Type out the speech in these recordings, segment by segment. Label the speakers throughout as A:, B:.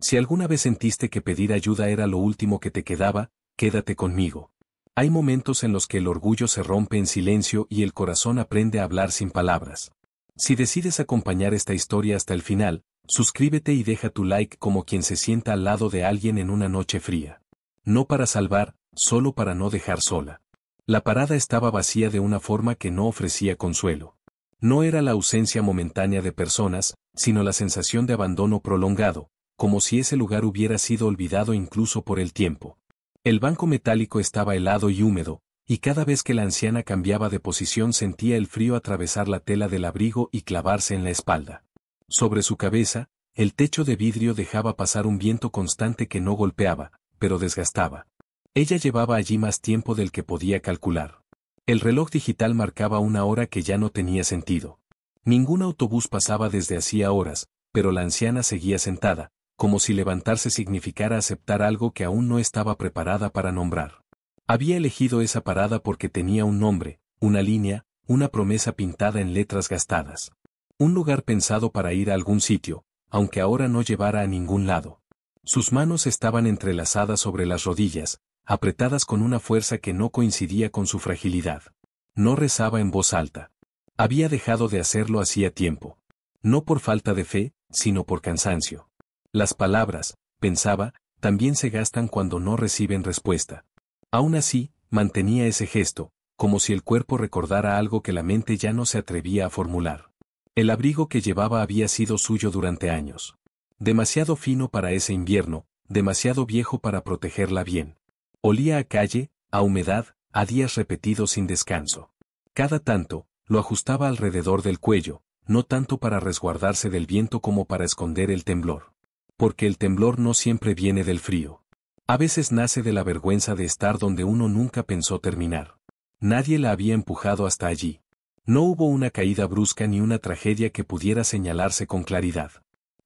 A: Si alguna vez sentiste que pedir ayuda era lo último que te quedaba, quédate conmigo. Hay momentos en los que el orgullo se rompe en silencio y el corazón aprende a hablar sin palabras. Si decides acompañar esta historia hasta el final, suscríbete y deja tu like como quien se sienta al lado de alguien en una noche fría. No para salvar, solo para no dejar sola. La parada estaba vacía de una forma que no ofrecía consuelo. No era la ausencia momentánea de personas, sino la sensación de abandono prolongado, como si ese lugar hubiera sido olvidado incluso por el tiempo. El banco metálico estaba helado y húmedo, y cada vez que la anciana cambiaba de posición sentía el frío atravesar la tela del abrigo y clavarse en la espalda. Sobre su cabeza, el techo de vidrio dejaba pasar un viento constante que no golpeaba, pero desgastaba. Ella llevaba allí más tiempo del que podía calcular. El reloj digital marcaba una hora que ya no tenía sentido. Ningún autobús pasaba desde hacía horas, pero la anciana seguía sentada, como si levantarse significara aceptar algo que aún no estaba preparada para nombrar. Había elegido esa parada porque tenía un nombre, una línea, una promesa pintada en letras gastadas. Un lugar pensado para ir a algún sitio, aunque ahora no llevara a ningún lado. Sus manos estaban entrelazadas sobre las rodillas, apretadas con una fuerza que no coincidía con su fragilidad. No rezaba en voz alta. Había dejado de hacerlo hacía tiempo. No por falta de fe, sino por cansancio. Las palabras, pensaba, también se gastan cuando no reciben respuesta. Aún así, mantenía ese gesto, como si el cuerpo recordara algo que la mente ya no se atrevía a formular. El abrigo que llevaba había sido suyo durante años. Demasiado fino para ese invierno, demasiado viejo para protegerla bien. Olía a calle, a humedad, a días repetidos sin descanso. Cada tanto, lo ajustaba alrededor del cuello, no tanto para resguardarse del viento como para esconder el temblor. Porque el temblor no siempre viene del frío. A veces nace de la vergüenza de estar donde uno nunca pensó terminar. Nadie la había empujado hasta allí. No hubo una caída brusca ni una tragedia que pudiera señalarse con claridad.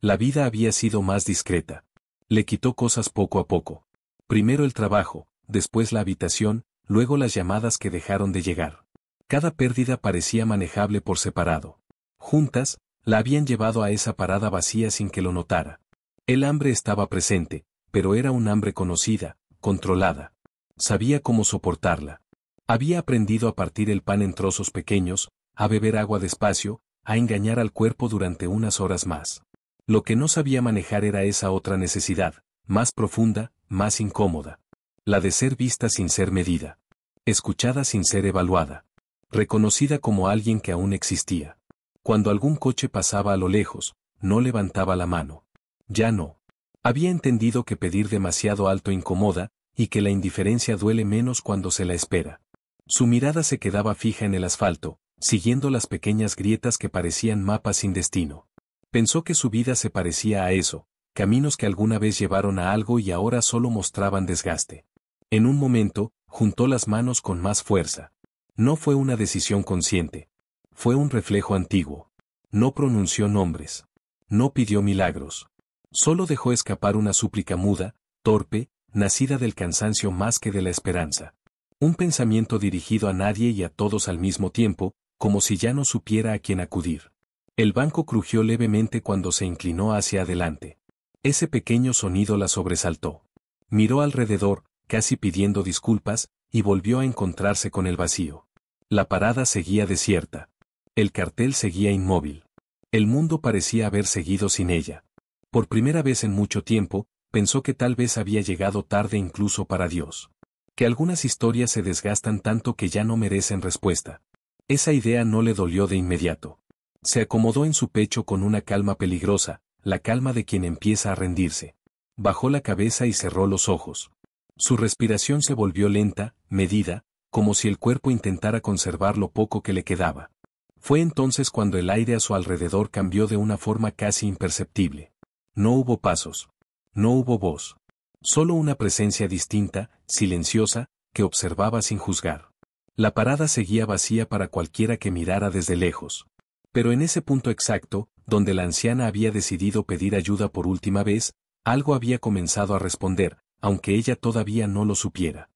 A: La vida había sido más discreta. Le quitó cosas poco a poco. Primero el trabajo, después la habitación, luego las llamadas que dejaron de llegar. Cada pérdida parecía manejable por separado. Juntas, la habían llevado a esa parada vacía sin que lo notara. El hambre estaba presente, pero era un hambre conocida, controlada. Sabía cómo soportarla. Había aprendido a partir el pan en trozos pequeños, a beber agua despacio, a engañar al cuerpo durante unas horas más. Lo que no sabía manejar era esa otra necesidad, más profunda, más incómoda. La de ser vista sin ser medida. Escuchada sin ser evaluada. Reconocida como alguien que aún existía. Cuando algún coche pasaba a lo lejos, no levantaba la mano. Ya no. Había entendido que pedir demasiado alto incomoda, y que la indiferencia duele menos cuando se la espera. Su mirada se quedaba fija en el asfalto, siguiendo las pequeñas grietas que parecían mapas sin destino. Pensó que su vida se parecía a eso, caminos que alguna vez llevaron a algo y ahora solo mostraban desgaste. En un momento, juntó las manos con más fuerza. No fue una decisión consciente. Fue un reflejo antiguo. No pronunció nombres. No pidió milagros. Solo dejó escapar una súplica muda, torpe, nacida del cansancio más que de la esperanza. Un pensamiento dirigido a nadie y a todos al mismo tiempo, como si ya no supiera a quién acudir. El banco crujió levemente cuando se inclinó hacia adelante. Ese pequeño sonido la sobresaltó. Miró alrededor, casi pidiendo disculpas, y volvió a encontrarse con el vacío. La parada seguía desierta. El cartel seguía inmóvil. El mundo parecía haber seguido sin ella. Por primera vez en mucho tiempo, pensó que tal vez había llegado tarde incluso para Dios. Que algunas historias se desgastan tanto que ya no merecen respuesta. Esa idea no le dolió de inmediato. Se acomodó en su pecho con una calma peligrosa, la calma de quien empieza a rendirse. Bajó la cabeza y cerró los ojos. Su respiración se volvió lenta, medida, como si el cuerpo intentara conservar lo poco que le quedaba. Fue entonces cuando el aire a su alrededor cambió de una forma casi imperceptible. No hubo pasos. No hubo voz. Solo una presencia distinta, silenciosa, que observaba sin juzgar. La parada seguía vacía para cualquiera que mirara desde lejos. Pero en ese punto exacto, donde la anciana había decidido pedir ayuda por última vez, algo había comenzado a responder, aunque ella todavía no lo supiera.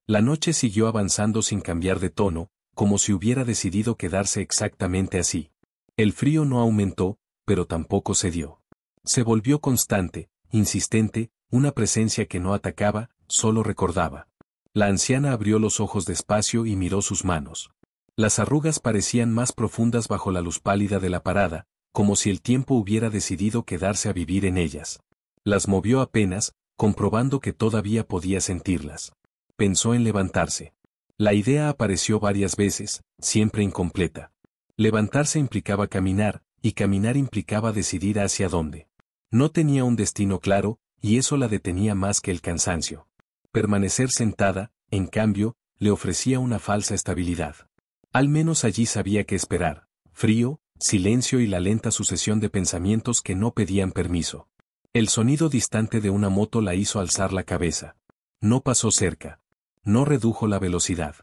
A: La noche siguió avanzando sin cambiar de tono, como si hubiera decidido quedarse exactamente así. El frío no aumentó, pero tampoco cedió. Se volvió constante, insistente, una presencia que no atacaba, solo recordaba. La anciana abrió los ojos despacio y miró sus manos. Las arrugas parecían más profundas bajo la luz pálida de la parada, como si el tiempo hubiera decidido quedarse a vivir en ellas. Las movió apenas, comprobando que todavía podía sentirlas. Pensó en levantarse. La idea apareció varias veces, siempre incompleta. Levantarse implicaba caminar, y caminar implicaba decidir hacia dónde. No tenía un destino claro, y eso la detenía más que el cansancio. Permanecer sentada, en cambio, le ofrecía una falsa estabilidad. Al menos allí sabía qué esperar: frío, silencio y la lenta sucesión de pensamientos que no pedían permiso. El sonido distante de una moto la hizo alzar la cabeza. No pasó cerca. No redujo la velocidad.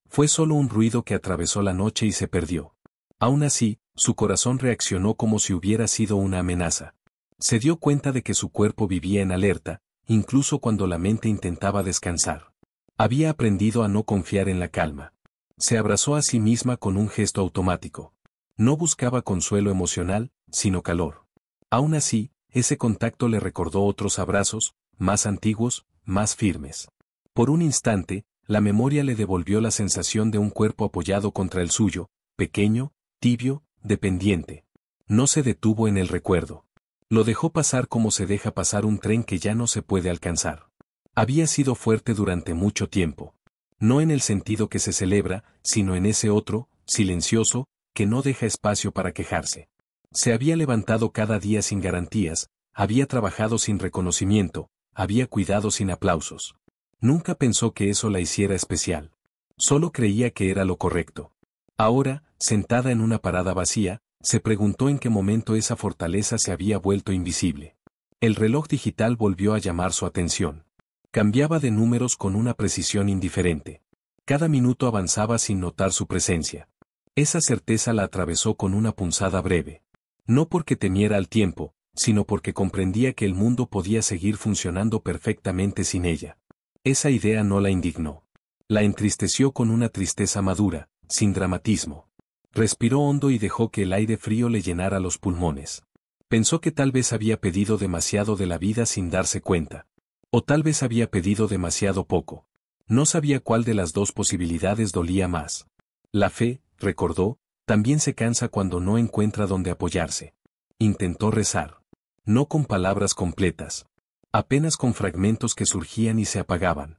A: Fue solo un ruido que atravesó la noche y se perdió. Aún así, su corazón reaccionó como si hubiera sido una amenaza. Se dio cuenta de que su cuerpo vivía en alerta, incluso cuando la mente intentaba descansar. Había aprendido a no confiar en la calma. Se abrazó a sí misma con un gesto automático. No buscaba consuelo emocional, sino calor. Aún así, ese contacto le recordó otros abrazos, más antiguos, más firmes. Por un instante, la memoria le devolvió la sensación de un cuerpo apoyado contra el suyo, pequeño, tibio, dependiente. No se detuvo en el recuerdo. Lo dejó pasar como se deja pasar un tren que ya no se puede alcanzar. Había sido fuerte durante mucho tiempo. No en el sentido que se celebra, sino en ese otro, silencioso, que no deja espacio para quejarse. Se había levantado cada día sin garantías, había trabajado sin reconocimiento, había cuidado sin aplausos. Nunca pensó que eso la hiciera especial. Solo creía que era lo correcto. Ahora, sentada en una parada vacía, se preguntó en qué momento esa fortaleza se había vuelto invisible. El reloj digital volvió a llamar su atención. Cambiaba de números con una precisión indiferente. Cada minuto avanzaba sin notar su presencia. Esa certeza la atravesó con una punzada breve. No porque temiera al tiempo, sino porque comprendía que el mundo podía seguir funcionando perfectamente sin ella. Esa idea no la indignó. La entristeció con una tristeza madura, sin dramatismo. Respiró hondo y dejó que el aire frío le llenara los pulmones. Pensó que tal vez había pedido demasiado de la vida sin darse cuenta. O tal vez había pedido demasiado poco. No sabía cuál de las dos posibilidades dolía más. La fe, recordó, también se cansa cuando no encuentra dónde apoyarse. Intentó rezar. No con palabras completas. Apenas con fragmentos que surgían y se apagaban.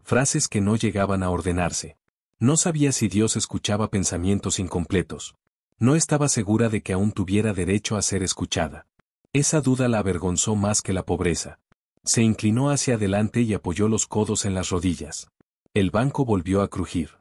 A: Frases que no llegaban a ordenarse. No sabía si Dios escuchaba pensamientos incompletos. No estaba segura de que aún tuviera derecho a ser escuchada. Esa duda la avergonzó más que la pobreza. Se inclinó hacia adelante y apoyó los codos en las rodillas. El banco volvió a crujir.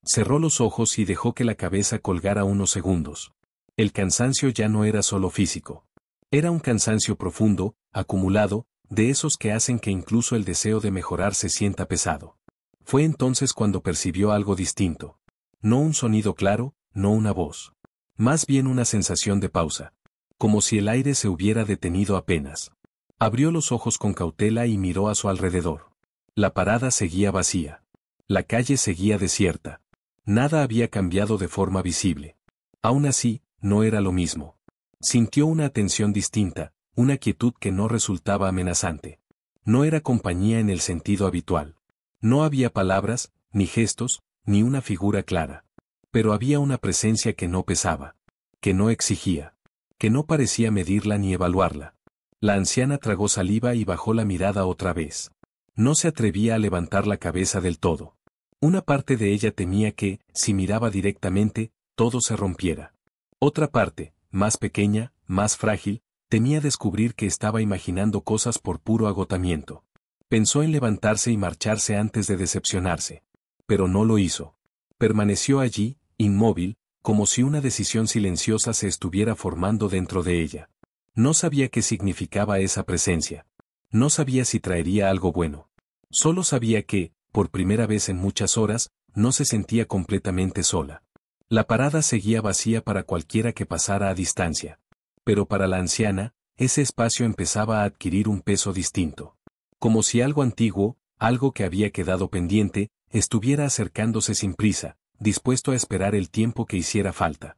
A: Cerró los ojos y dejó que la cabeza colgara unos segundos. El cansancio ya no era solo físico. Era un cansancio profundo, acumulado, de esos que hacen que incluso el deseo de mejorar se sienta pesado. Fue entonces cuando percibió algo distinto. No un sonido claro, no una voz. Más bien una sensación de pausa. Como si el aire se hubiera detenido apenas. Abrió los ojos con cautela y miró a su alrededor. La parada seguía vacía. La calle seguía desierta. Nada había cambiado de forma visible. Aún así, no era lo mismo. Sintió una atención distinta, una quietud que no resultaba amenazante. No era compañía en el sentido habitual. No había palabras, ni gestos, ni una figura clara. Pero había una presencia que no pesaba. Que no exigía. Que no parecía medirla ni evaluarla. La anciana tragó saliva y bajó la mirada otra vez. No se atrevía a levantar la cabeza del todo. Una parte de ella temía que, si miraba directamente, todo se rompiera. Otra parte, más pequeña, más frágil, temía descubrir que estaba imaginando cosas por puro agotamiento. Pensó en levantarse y marcharse antes de decepcionarse. Pero no lo hizo. Permaneció allí, inmóvil, como si una decisión silenciosa se estuviera formando dentro de ella. No sabía qué significaba esa presencia. No sabía si traería algo bueno. Solo sabía que, por primera vez en muchas horas, no se sentía completamente sola. La parada seguía vacía para cualquiera que pasara a distancia. Pero para la anciana, ese espacio empezaba a adquirir un peso distinto. Como si algo antiguo, algo que había quedado pendiente, estuviera acercándose sin prisa, dispuesto a esperar el tiempo que hiciera falta.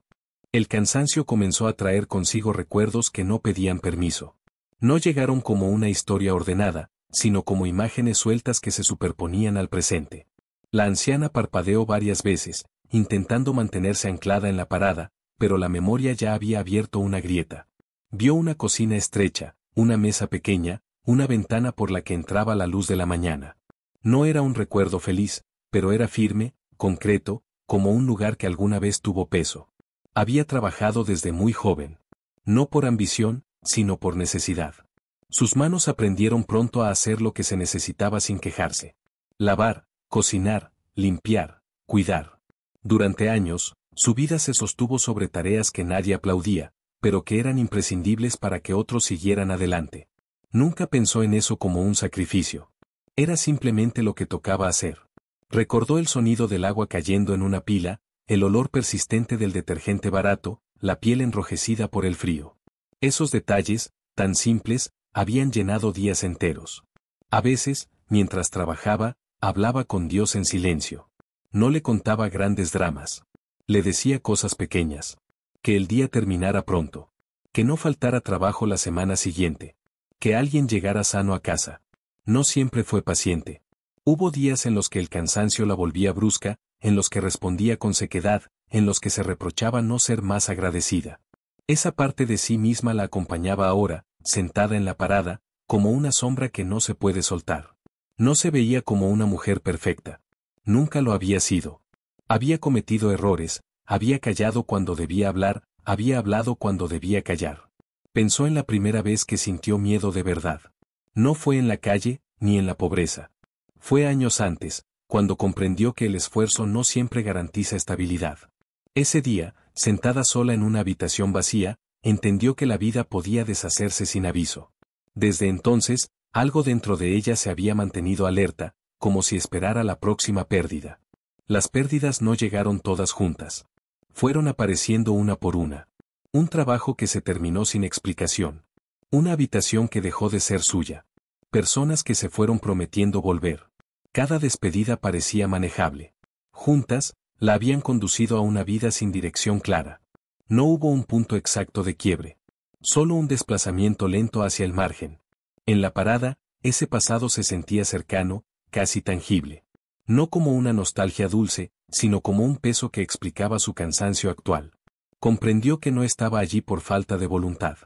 A: El cansancio comenzó a traer consigo recuerdos que no pedían permiso. No llegaron como una historia ordenada, sino como imágenes sueltas que se superponían al presente. La anciana parpadeó varias veces, intentando mantenerse anclada en la parada, pero la memoria ya había abierto una grieta. Vio una cocina estrecha, una mesa pequeña, una ventana por la que entraba la luz de la mañana. No era un recuerdo feliz, pero era firme, concreto, como un lugar que alguna vez tuvo peso. Había trabajado desde muy joven. No por ambición, sino por necesidad. Sus manos aprendieron pronto a hacer lo que se necesitaba sin quejarse. Lavar, cocinar, limpiar, cuidar. Durante años, su vida se sostuvo sobre tareas que nadie aplaudía, pero que eran imprescindibles para que otros siguieran adelante. Nunca pensó en eso como un sacrificio. Era simplemente lo que tocaba hacer. Recordó el sonido del agua cayendo en una pila, el olor persistente del detergente barato, la piel enrojecida por el frío. Esos detalles, tan simples, habían llenado días enteros. A veces, mientras trabajaba, hablaba con Dios en silencio. No le contaba grandes dramas. Le decía cosas pequeñas. Que el día terminara pronto. Que no faltara trabajo la semana siguiente. Que alguien llegara sano a casa. No siempre fue paciente. Hubo días en los que el cansancio la volvía brusca, en los que respondía con sequedad, en los que se reprochaba no ser más agradecida. Esa parte de sí misma la acompañaba ahora, sentada en la parada, como una sombra que no se puede soltar. No se veía como una mujer perfecta. Nunca lo había sido. Había cometido errores, había callado cuando debía hablar, había hablado cuando debía callar. Pensó en la primera vez que sintió miedo de verdad. No fue en la calle, ni en la pobreza. Fue años antes, cuando comprendió que el esfuerzo no siempre garantiza estabilidad. Ese día, sentada sola en una habitación vacía, entendió que la vida podía deshacerse sin aviso. Desde entonces, algo dentro de ella se había mantenido alerta, como si esperara la próxima pérdida. Las pérdidas no llegaron todas juntas. Fueron apareciendo una por una. Un trabajo que se terminó sin explicación. Una habitación que dejó de ser suya. Personas que se fueron prometiendo volver. Cada despedida parecía manejable. Juntas, la habían conducido a una vida sin dirección clara. No hubo un punto exacto de quiebre. Solo un desplazamiento lento hacia el margen. En la parada, ese pasado se sentía cercano, casi tangible. No como una nostalgia dulce, sino como un peso que explicaba su cansancio actual. Comprendió que no estaba allí por falta de voluntad.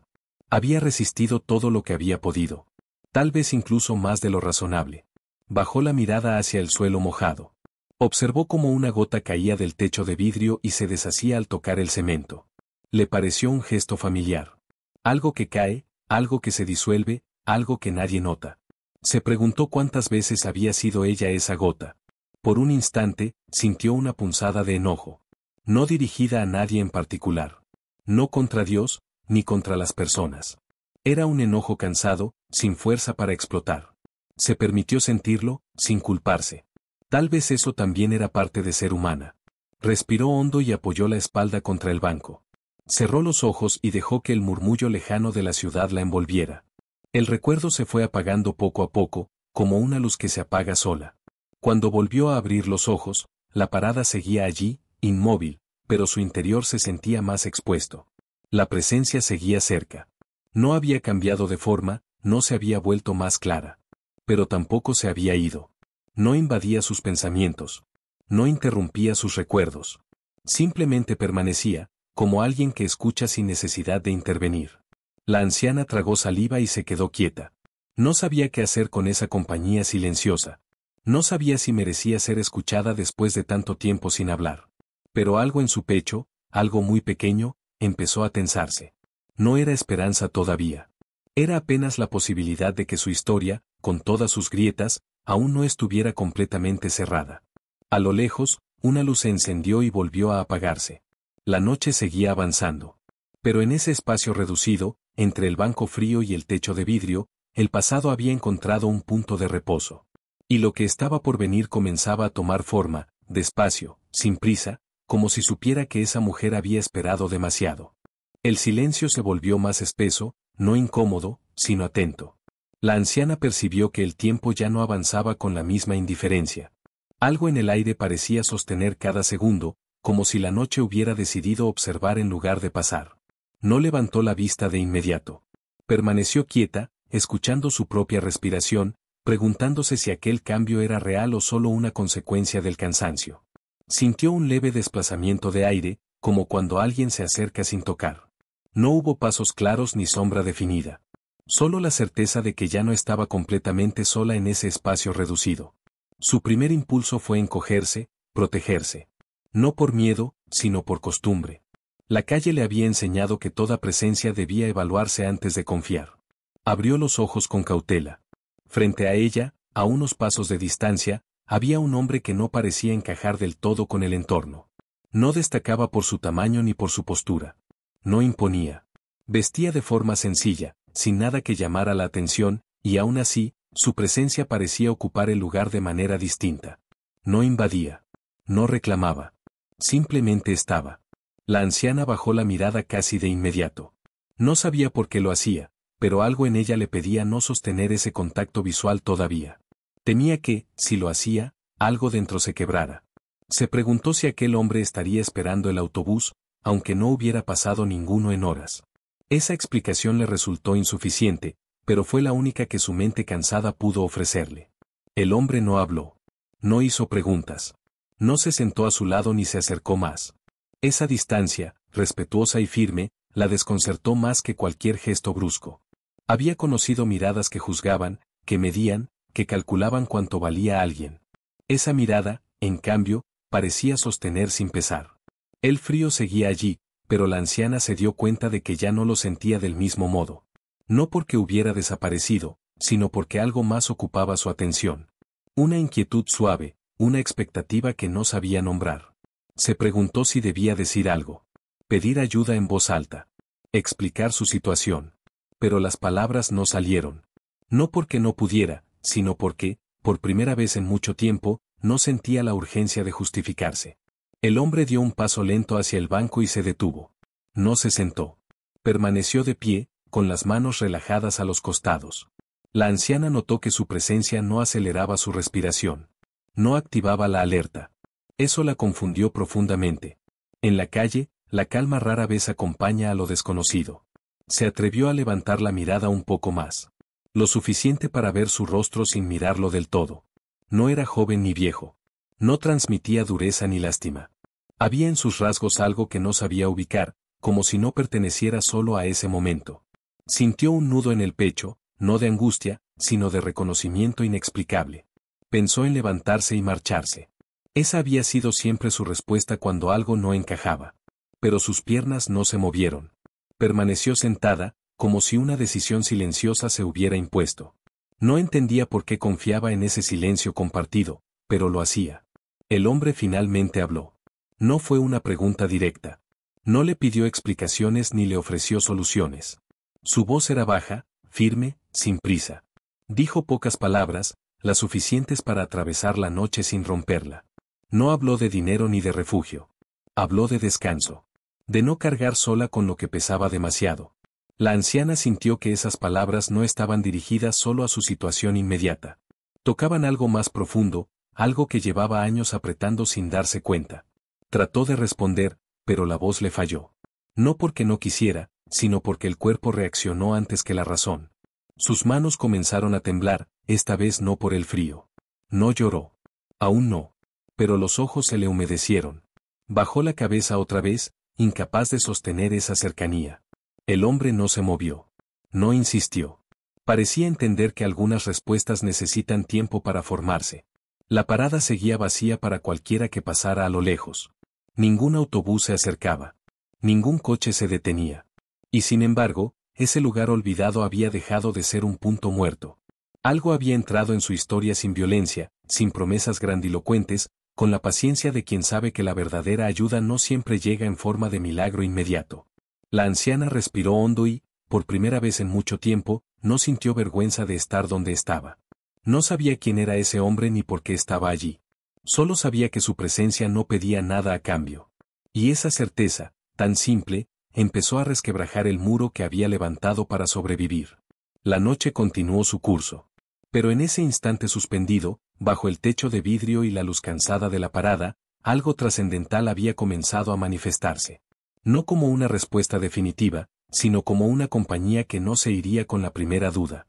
A: Había resistido todo lo que había podido. Tal vez incluso más de lo razonable. Bajó la mirada hacia el suelo mojado. Observó cómo una gota caía del techo de vidrio y se deshacía al tocar el cemento. Le pareció un gesto familiar. Algo que cae, algo que se disuelve, algo que nadie nota. Se preguntó cuántas veces había sido ella esa gota. Por un instante, sintió una punzada de enojo. No dirigida a nadie en particular. No contra Dios, ni contra las personas. Era un enojo cansado, sin fuerza para explotar. Se permitió sentirlo, sin culparse. Tal vez eso también era parte de ser humana. Respiró hondo y apoyó la espalda contra el banco. Cerró los ojos y dejó que el murmullo lejano de la ciudad la envolviera. El recuerdo se fue apagando poco a poco, como una luz que se apaga sola. Cuando volvió a abrir los ojos, la parada seguía allí, inmóvil, pero su interior se sentía más expuesto. La presencia seguía cerca. No había cambiado de forma, no se había vuelto más clara. Pero tampoco se había ido. No invadía sus pensamientos. No interrumpía sus recuerdos. Simplemente permanecía, como alguien que escucha sin necesidad de intervenir. La anciana tragó saliva y se quedó quieta. No sabía qué hacer con esa compañía silenciosa. No sabía si merecía ser escuchada después de tanto tiempo sin hablar. Pero algo en su pecho, algo muy pequeño, empezó a tensarse. No era esperanza todavía. Era apenas la posibilidad de que su historia, con todas sus grietas, aún no estuviera completamente cerrada. A lo lejos, una luz se encendió y volvió a apagarse. La noche seguía avanzando. Pero en ese espacio reducido, entre el banco frío y el techo de vidrio, el pasado había encontrado un punto de reposo. Y lo que estaba por venir comenzaba a tomar forma, despacio, sin prisa, como si supiera que esa mujer había esperado demasiado. El silencio se volvió más espeso, no incómodo, sino atento. La anciana percibió que el tiempo ya no avanzaba con la misma indiferencia. Algo en el aire parecía sostener cada segundo, como si la noche hubiera decidido observar en lugar de pasar. No levantó la vista de inmediato. Permaneció quieta, escuchando su propia respiración, preguntándose si aquel cambio era real o solo una consecuencia del cansancio. Sintió un leve desplazamiento de aire, como cuando alguien se acerca sin tocar. No hubo pasos claros ni sombra definida. Solo la certeza de que ya no estaba completamente sola en ese espacio reducido. Su primer impulso fue encogerse, protegerse. No por miedo, sino por costumbre. La calle le había enseñado que toda presencia debía evaluarse antes de confiar. Abrió los ojos con cautela. Frente a ella, a unos pasos de distancia, había un hombre que no parecía encajar del todo con el entorno. No destacaba por su tamaño ni por su postura. No imponía. Vestía de forma sencilla, sin nada que llamara la atención, y aún así, su presencia parecía ocupar el lugar de manera distinta. No invadía. No reclamaba. Simplemente estaba. La anciana bajó la mirada casi de inmediato. No sabía por qué lo hacía, pero algo en ella le pedía no sostener ese contacto visual todavía. Temía que, si lo hacía, algo dentro se quebrara. Se preguntó si aquel hombre estaría esperando el autobús, aunque no hubiera pasado ninguno en horas. Esa explicación le resultó insuficiente, pero fue la única que su mente cansada pudo ofrecerle. El hombre no habló. No hizo preguntas. No se sentó a su lado ni se acercó más. Esa distancia, respetuosa y firme, la desconcertó más que cualquier gesto brusco. Había conocido miradas que juzgaban, que medían, que calculaban cuánto valía alguien. Esa mirada, en cambio, parecía sostener sin pesar. El frío seguía allí, pero la anciana se dio cuenta de que ya no lo sentía del mismo modo. No porque hubiera desaparecido, sino porque algo más ocupaba su atención. Una inquietud suave, una expectativa que no sabía nombrar. Se preguntó si debía decir algo. Pedir ayuda en voz alta. Explicar su situación. Pero las palabras no salieron. No porque no pudiera, sino porque, por primera vez en mucho tiempo, no sentía la urgencia de justificarse. El hombre dio un paso lento hacia el banco y se detuvo. No se sentó. Permaneció de pie, con las manos relajadas a los costados. La anciana notó que su presencia no aceleraba su respiración. No activaba la alerta. Eso la confundió profundamente. En la calle, la calma rara vez acompaña a lo desconocido. Se atrevió a levantar la mirada un poco más. Lo suficiente para ver su rostro sin mirarlo del todo. No era joven ni viejo. No transmitía dureza ni lástima. Había en sus rasgos algo que no sabía ubicar, como si no perteneciera solo a ese momento. Sintió un nudo en el pecho, no de angustia, sino de reconocimiento inexplicable. Pensó en levantarse y marcharse. Esa había sido siempre su respuesta cuando algo no encajaba. Pero sus piernas no se movieron. Permaneció sentada, como si una decisión silenciosa se hubiera impuesto. No entendía por qué confiaba en ese silencio compartido, pero lo hacía. El hombre finalmente habló. No fue una pregunta directa. No le pidió explicaciones ni le ofreció soluciones. Su voz era baja, firme, sin prisa. Dijo pocas palabras, las suficientes para atravesar la noche sin romperla. No habló de dinero ni de refugio. Habló de descanso. De no cargar sola con lo que pesaba demasiado. La anciana sintió que esas palabras no estaban dirigidas solo a su situación inmediata. Tocaban algo más profundo, algo que llevaba años apretando sin darse cuenta. Trató de responder, pero la voz le falló. No porque no quisiera, sino porque el cuerpo reaccionó antes que la razón. Sus manos comenzaron a temblar, esta vez no por el frío. No lloró. Aún no. Pero los ojos se le humedecieron. Bajó la cabeza otra vez, incapaz de sostener esa cercanía. El hombre no se movió. No insistió. Parecía entender que algunas respuestas necesitan tiempo para formarse. La parada seguía vacía para cualquiera que pasara a lo lejos. Ningún autobús se acercaba. Ningún coche se detenía. Y sin embargo, ese lugar olvidado había dejado de ser un punto muerto. Algo había entrado en su historia sin violencia, sin promesas grandilocuentes, con la paciencia de quien sabe que la verdadera ayuda no siempre llega en forma de milagro inmediato. La anciana respiró hondo y, por primera vez en mucho tiempo, no sintió vergüenza de estar donde estaba. No sabía quién era ese hombre ni por qué estaba allí. Solo sabía que su presencia no pedía nada a cambio. Y esa certeza, tan simple, empezó a resquebrajar el muro que había levantado para sobrevivir. La noche continuó su curso. Pero en ese instante suspendido, bajo el techo de vidrio y la luz cansada de la parada, algo trascendental había comenzado a manifestarse. No como una respuesta definitiva, sino como una compañía que no se iría con la primera duda.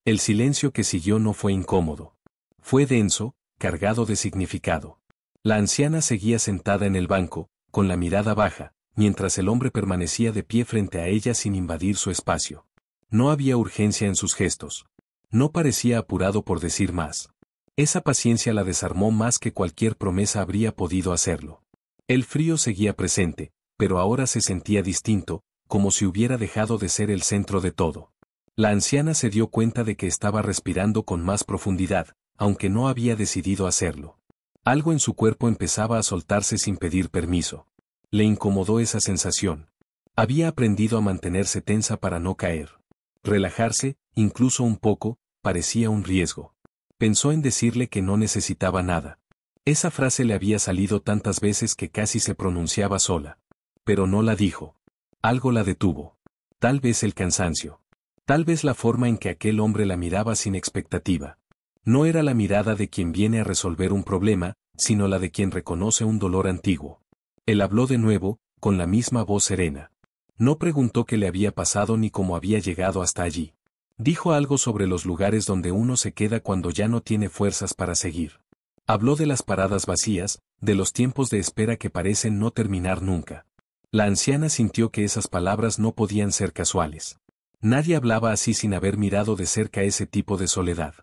A: El silencio que siguió no fue incómodo. Fue denso, cargado de significado. La anciana seguía sentada en el banco, con la mirada baja, mientras el hombre permanecía de pie frente a ella sin invadir su espacio. No había urgencia en sus gestos. No parecía apurado por decir más. Esa paciencia la desarmó más que cualquier promesa habría podido hacerlo. El frío seguía presente, pero ahora se sentía distinto, como si hubiera dejado de ser el centro de todo. La anciana se dio cuenta de que estaba respirando con más profundidad, aunque no había decidido hacerlo. Algo en su cuerpo empezaba a soltarse sin pedir permiso. Le incomodó esa sensación. Había aprendido a mantenerse tensa para no caer. Relajarse, incluso un poco, parecía un riesgo. Pensó en decirle que no necesitaba nada. Esa frase le había salido tantas veces que casi se pronunciaba sola. Pero no la dijo. Algo la detuvo. Tal vez el cansancio. Tal vez la forma en que aquel hombre la miraba sin expectativa. No era la mirada de quien viene a resolver un problema, sino la de quien reconoce un dolor antiguo. Él habló de nuevo, con la misma voz serena. No preguntó qué le había pasado ni cómo había llegado hasta allí. Dijo algo sobre los lugares donde uno se queda cuando ya no tiene fuerzas para seguir. Habló de las paradas vacías, de los tiempos de espera que parecen no terminar nunca. La anciana sintió que esas palabras no podían ser casuales. Nadie hablaba así sin haber mirado de cerca ese tipo de soledad.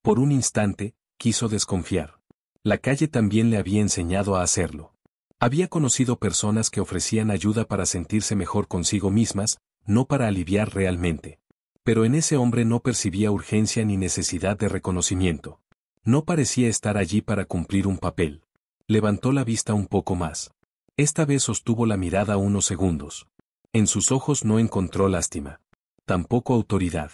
A: Por un instante, quiso desconfiar. La calle también le había enseñado a hacerlo. Había conocido personas que ofrecían ayuda para sentirse mejor consigo mismas, no para aliviar realmente. Pero en ese hombre no percibía urgencia ni necesidad de reconocimiento. No parecía estar allí para cumplir un papel. Levantó la vista un poco más. Esta vez sostuvo la mirada unos segundos. En sus ojos no encontró lástima. Tampoco autoridad.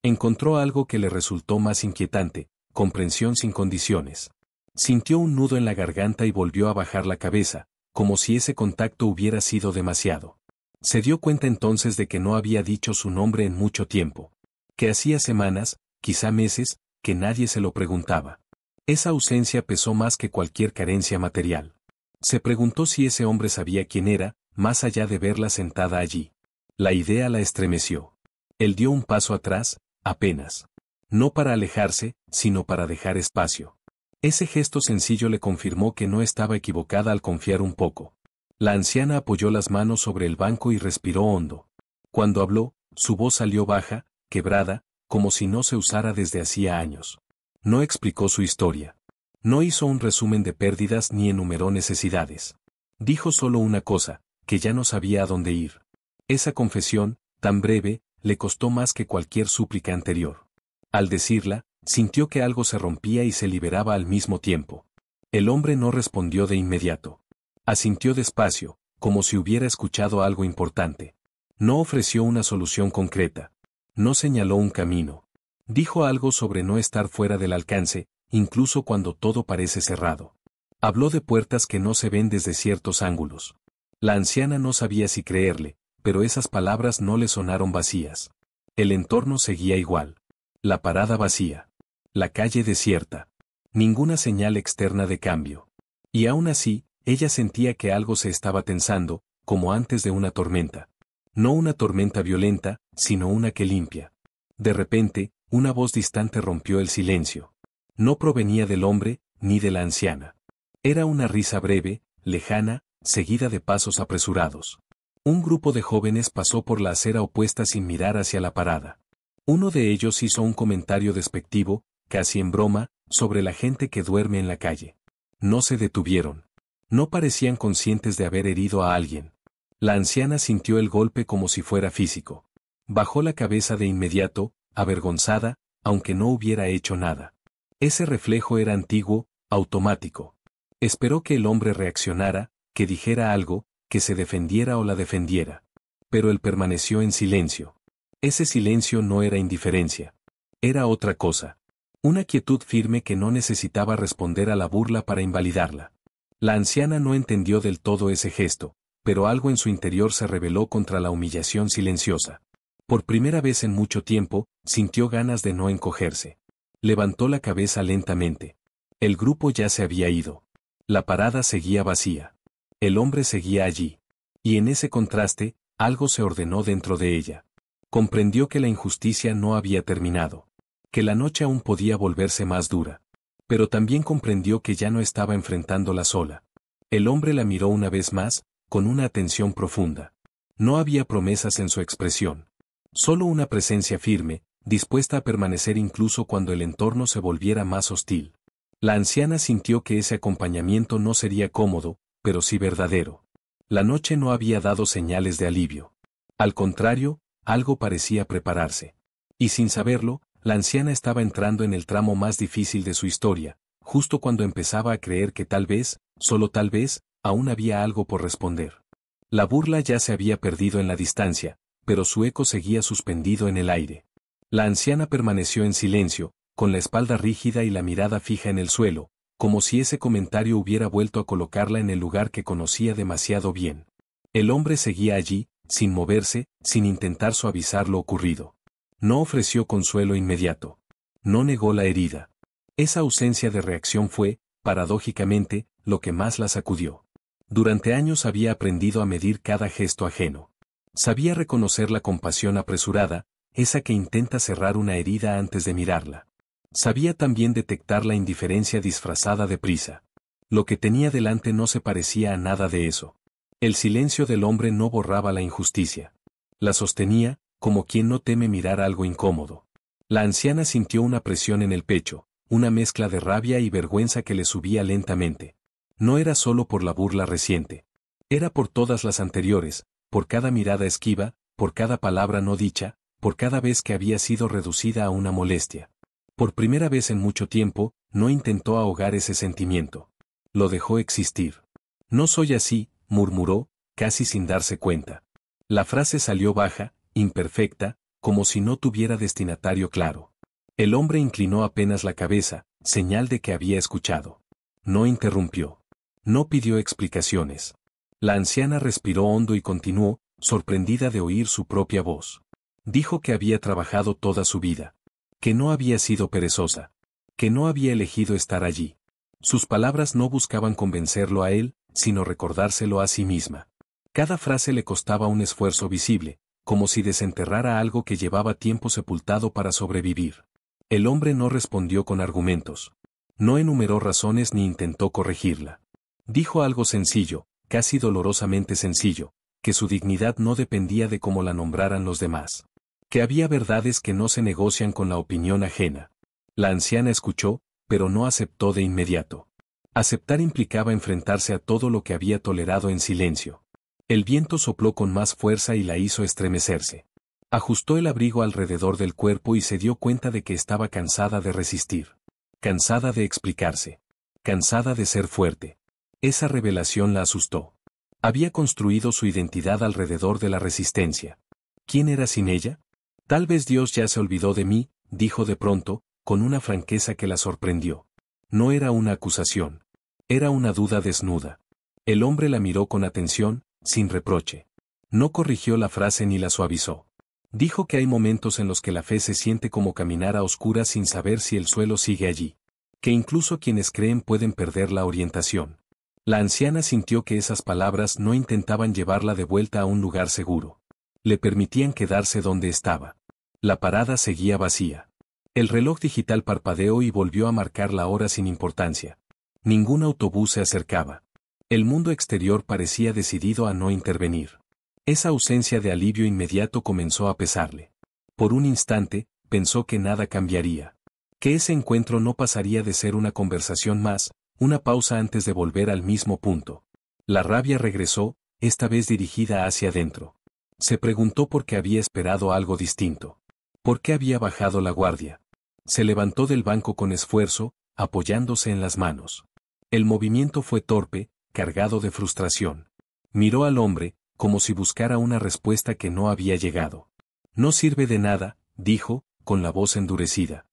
A: Encontró algo que le resultó más inquietante, comprensión sin condiciones. Sintió un nudo en la garganta y volvió a bajar la cabeza, como si ese contacto hubiera sido demasiado. Se dio cuenta entonces de que no había dicho su nombre en mucho tiempo. Que hacía semanas, quizá meses, que nadie se lo preguntaba. Esa ausencia pesó más que cualquier carencia material. Se preguntó si ese hombre sabía quién era, más allá de verla sentada allí. La idea la estremeció. Él dio un paso atrás, apenas. No para alejarse, sino para dejar espacio. Ese gesto sencillo le confirmó que no estaba equivocada al confiar un poco. La anciana apoyó las manos sobre el banco y respiró hondo. Cuando habló, su voz salió baja, quebrada, como si no se usara desde hacía años. No explicó su historia. No hizo un resumen de pérdidas ni enumeró necesidades. Dijo solo una cosa, que ya no sabía a dónde ir. Esa confesión, tan breve, le costó más que cualquier súplica anterior. Al decirla, sintió que algo se rompía y se liberaba al mismo tiempo. El hombre no respondió de inmediato. Asintió despacio, como si hubiera escuchado algo importante. No ofreció una solución concreta. No señaló un camino. Dijo algo sobre no estar fuera del alcance, incluso cuando todo parece cerrado. Habló de puertas que no se ven desde ciertos ángulos. La anciana no sabía si creerle, pero esas palabras no le sonaron vacías. El entorno seguía igual. La parada vacía. La calle desierta. Ninguna señal externa de cambio. Y aún así, ella sentía que algo se estaba tensando, como antes de una tormenta. No una tormenta violenta, sino una que limpia. De repente, una voz distante rompió el silencio. No provenía del hombre, ni de la anciana. Era una risa breve, lejana, seguida de pasos apresurados. Un grupo de jóvenes pasó por la acera opuesta sin mirar hacia la parada. Uno de ellos hizo un comentario despectivo, casi en broma, sobre la gente que duerme en la calle. No se detuvieron. No parecían conscientes de haber herido a alguien. La anciana sintió el golpe como si fuera físico. Bajó la cabeza de inmediato, avergonzada, aunque no hubiera hecho nada. Ese reflejo era antiguo, automático. Esperó que el hombre reaccionara, que dijera algo, que se defendiera o la defendiera. Pero él permaneció en silencio. Ese silencio no era indiferencia. Era otra cosa. Una quietud firme que no necesitaba responder a la burla para invalidarla. La anciana no entendió del todo ese gesto, pero algo en su interior se rebeló contra la humillación silenciosa. Por primera vez en mucho tiempo, sintió ganas de no encogerse. Levantó la cabeza lentamente. El grupo ya se había ido. La parada seguía vacía. El hombre seguía allí. Y en ese contraste, Algo se ordenó dentro de ella. Comprendió que la injusticia no había terminado, que la noche aún podía volverse más dura. Pero también comprendió que ya no estaba enfrentándola sola. El hombre la miró una vez más, con una atención profunda. No había promesas en su expresión. Solo una presencia firme, dispuesta a permanecer incluso cuando el entorno se volviera más hostil. La anciana sintió que ese acompañamiento no sería cómodo, pero sí verdadero. La noche no había dado señales de alivio. Al contrario, algo parecía prepararse. Y sin saberlo, la anciana estaba entrando en el tramo más difícil de su historia, justo cuando empezaba a creer que tal vez, solo tal vez, aún había algo por responder. La burla ya se había perdido en la distancia, pero su eco seguía suspendido en el aire. La anciana permaneció en silencio, con la espalda rígida y la mirada fija en el suelo, como si ese comentario hubiera vuelto a colocarla en el lugar que conocía demasiado bien. El hombre seguía allí, sin moverse, sin intentar suavizar lo ocurrido. No ofreció consuelo inmediato. No negó la herida. Esa ausencia de reacción fue, paradójicamente, lo que más la sacudió. Durante años había aprendido a medir cada gesto ajeno. Sabía reconocer la compasión apresurada, esa que intenta cerrar una herida antes de mirarla. Sabía también detectar la indiferencia disfrazada de prisa. Lo que tenía delante no se parecía a nada de eso. El silencio del hombre no borraba la injusticia. La sostenía, como quien no teme mirar algo incómodo. La anciana sintió una presión en el pecho, una mezcla de rabia y vergüenza que le subía lentamente. No era solo por la burla reciente. Era por todas las anteriores, por cada mirada esquiva, por cada palabra no dicha, por cada vez que había sido reducida a una molestia. Por primera vez en mucho tiempo, no intentó ahogar ese sentimiento. Lo dejó existir. No soy así, murmuró, casi sin darse cuenta. La frase salió baja, imperfecta, como si no tuviera destinatario claro. El hombre inclinó apenas la cabeza, señal de que había escuchado. No interrumpió. No pidió explicaciones. La anciana respiró hondo y continuó, sorprendida de oír su propia voz. Dijo que había trabajado toda su vida. Que no había sido perezosa. Que no había elegido estar allí. Sus palabras no buscaban convencerlo a él, sino recordárselo a sí misma. Cada frase le costaba un esfuerzo visible, como si desenterrara algo que llevaba tiempo sepultado para sobrevivir. El hombre no respondió con argumentos. No enumeró razones ni intentó corregirla. Dijo algo sencillo, casi dolorosamente sencillo, que su dignidad no dependía de cómo la nombraran los demás. Que había verdades que no se negocian con la opinión ajena. La anciana escuchó, pero no aceptó de inmediato. Aceptar implicaba enfrentarse a todo lo que había tolerado en silencio. El viento sopló con más fuerza y la hizo estremecerse. Ajustó el abrigo alrededor del cuerpo y se dio cuenta de que estaba cansada de resistir. Cansada de explicarse. Cansada de ser fuerte. Esa revelación la asustó. Había construido su identidad alrededor de la resistencia. ¿Quién era sin ella? Tal vez Dios ya se olvidó de mí, dijo de pronto, con una franqueza que la sorprendió. No era una acusación. Era una duda desnuda. El hombre la miró con atención, sin reproche. No corrigió la frase ni la suavizó. Dijo que hay momentos en los que la fe se siente como caminar a oscuras sin saber si el suelo sigue allí. Que incluso quienes creen pueden perder la orientación. La anciana sintió que esas palabras no intentaban llevarla de vuelta a un lugar seguro. Le permitían quedarse donde estaba. La parada seguía vacía. El reloj digital parpadeó y volvió a marcar la hora sin importancia. Ningún autobús se acercaba. El mundo exterior parecía decidido a no intervenir. Esa ausencia de alivio inmediato comenzó a pesarle. Por un instante, pensó que nada cambiaría. Que ese encuentro no pasaría de ser una conversación más, una pausa antes de volver al mismo punto. La rabia regresó, esta vez dirigida hacia adentro. Se preguntó por qué había esperado algo distinto. ¿Por qué había bajado la guardia? Se levantó del banco con esfuerzo, apoyándose en las manos. El movimiento fue torpe, cargado de frustración. Miró al hombre, como si buscara una respuesta que no había llegado. No sirve de nada, dijo, con la voz endurecida.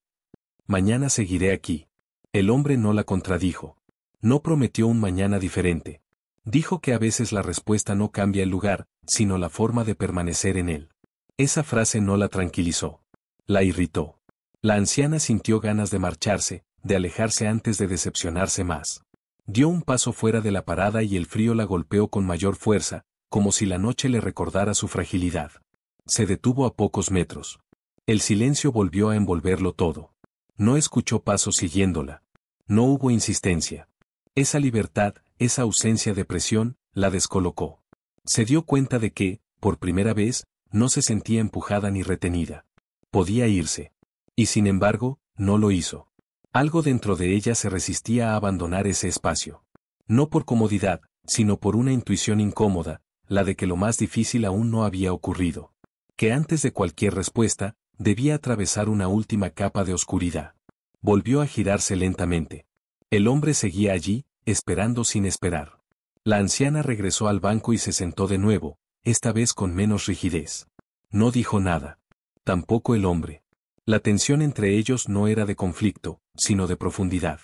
A: Mañana seguiré aquí. El hombre no la contradijo. No prometió un mañana diferente. Dijo que a veces la respuesta no cambia el lugar, sino la forma de permanecer en él. Esa frase no la tranquilizó. La irritó. La anciana sintió ganas de marcharse, de alejarse antes de decepcionarse más. Dio un paso fuera de la parada y el frío la golpeó con mayor fuerza, como si la noche le recordara su fragilidad. Se detuvo a pocos metros. El silencio volvió a envolverlo todo. No escuchó pasos siguiéndola. No hubo insistencia. Esa libertad, esa ausencia de presión, la descolocó. Se dio cuenta de que, por primera vez, no se sentía empujada ni retenida. Podía irse. Y sin embargo, no lo hizo. Algo dentro de ella se resistía a abandonar ese espacio. No por comodidad, sino por una intuición incómoda, la de que lo más difícil aún no había ocurrido. Que antes de cualquier respuesta, debía atravesar una última capa de oscuridad. Volvió a girarse lentamente. El hombre seguía allí, esperando sin esperar. La anciana regresó al banco y se sentó de nuevo, esta vez con menos rigidez. No dijo nada. Tampoco el hombre. La tensión entre ellos no era de conflicto, sino de profundidad.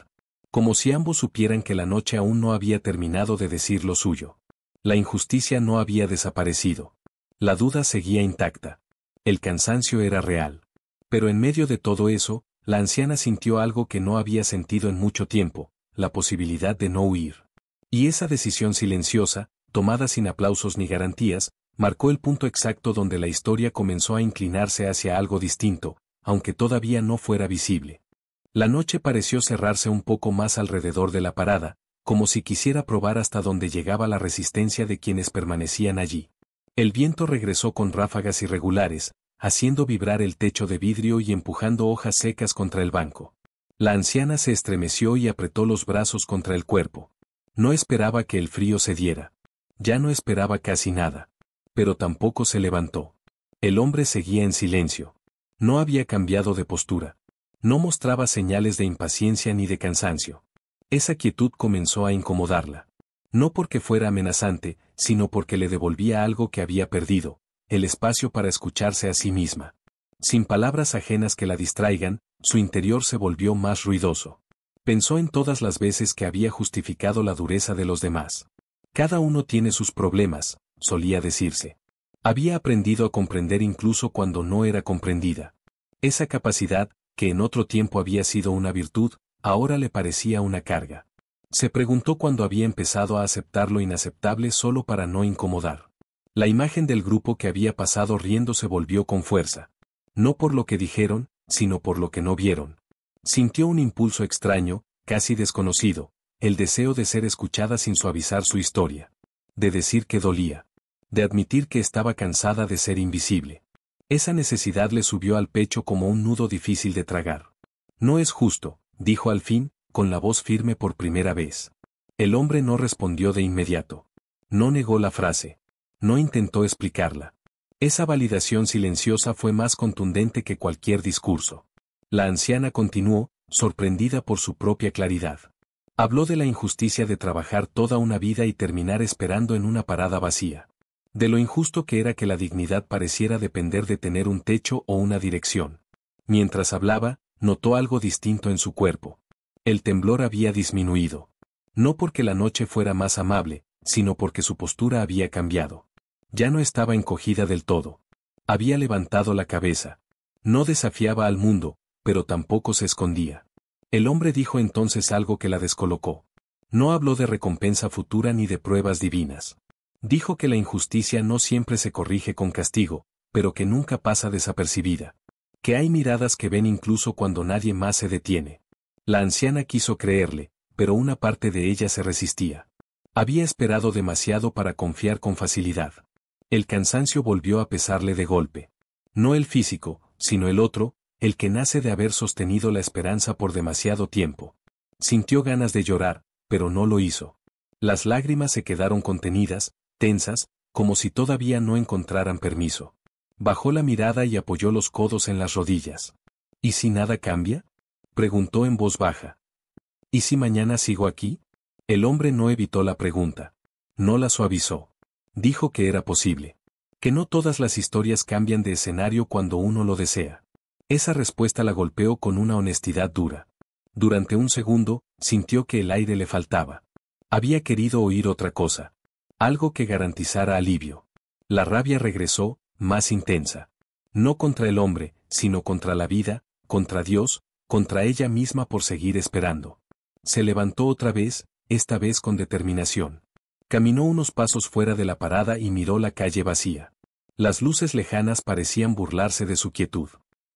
A: Como si ambos supieran que la noche aún no había terminado de decir lo suyo. La injusticia no había desaparecido. La duda seguía intacta. El cansancio era real. Pero en medio de todo eso, la anciana sintió algo que no había sentido en mucho tiempo, la posibilidad de no huir. Y esa decisión silenciosa, tomada sin aplausos ni garantías, marcó el punto exacto donde la historia comenzó a inclinarse hacia algo distinto, aunque todavía no fuera visible. La noche pareció cerrarse un poco más alrededor de la parada, como si quisiera probar hasta dónde llegaba la resistencia de quienes permanecían allí. El viento regresó con ráfagas irregulares, haciendo vibrar el techo de vidrio y empujando hojas secas contra el banco. La anciana se estremeció y apretó los brazos contra el cuerpo. No esperaba que el frío cediera. Ya no esperaba casi nada. Pero tampoco se levantó. El hombre seguía en silencio. No había cambiado de postura. No mostraba señales de impaciencia ni de cansancio. Esa quietud comenzó a incomodarla. No porque fuera amenazante, sino porque le devolvía algo que había perdido, el espacio para escucharse a sí misma. Sin palabras ajenas que la distraigan, su interior se volvió más ruidoso. Pensó en todas las veces que había justificado la dureza de los demás. Cada uno tiene sus problemas, solía decirse. Había aprendido a comprender incluso cuando no era comprendida. Esa capacidad, que en otro tiempo había sido una virtud, ahora le parecía una carga. Se preguntó cuándo había empezado a aceptar lo inaceptable solo para no incomodar. La imagen del grupo que había pasado riendo se volvió con fuerza. No por lo que dijeron, sino por lo que no vieron. Sintió un impulso extraño, casi desconocido, el deseo de ser escuchada sin suavizar su historia. De decir que dolía. De admitir que estaba cansada de ser invisible. Esa necesidad le subió al pecho como un nudo difícil de tragar. No es justo, dijo al fin, con la voz firme por primera vez. El hombre no respondió de inmediato. No negó la frase. No intentó explicarla. Esa validación silenciosa fue más contundente que cualquier discurso. La anciana continuó, sorprendida por su propia claridad. Habló de la injusticia de trabajar toda una vida y terminar esperando en una parada vacía. De lo injusto que era que la dignidad pareciera depender de tener un techo o una dirección. Mientras hablaba, notó algo distinto en su cuerpo. El temblor había disminuido. No porque la noche fuera más amable, sino porque su postura había cambiado. Ya no estaba encogida del todo. Había levantado la cabeza. No desafiaba al mundo, pero tampoco se escondía. El hombre dijo entonces algo que la descolocó. No habló de recompensa futura ni de pruebas divinas. Dijo que la injusticia no siempre se corrige con castigo, pero que nunca pasa desapercibida. Que hay miradas que ven incluso cuando nadie más se detiene. La anciana quiso creerle, pero una parte de ella se resistía. Había esperado demasiado para confiar con facilidad. El cansancio volvió a pesarle de golpe. No el físico, sino el otro, el que nace de haber sostenido la esperanza por demasiado tiempo. Sintió ganas de llorar, pero no lo hizo. Las lágrimas se quedaron contenidas, tensas, como si todavía no encontraran permiso. Bajó la mirada y apoyó los codos en las rodillas. ¿Y si nada cambia?, preguntó en voz baja. ¿Y si mañana sigo aquí? El hombre no evitó la pregunta. No la suavizó. Dijo que era posible. Que no todas las historias cambian de escenario cuando uno lo desea. Esa respuesta la golpeó con una honestidad dura. Durante un segundo, sintió que el aire le faltaba. Había querido oír otra cosa. Algo que garantizara alivio. La rabia regresó, más intensa. No contra el hombre, sino contra la vida, contra Dios, contra ella misma por seguir esperando. Se levantó otra vez, esta vez con determinación. Caminó unos pasos fuera de la parada y miró la calle vacía. Las luces lejanas parecían burlarse de su quietud.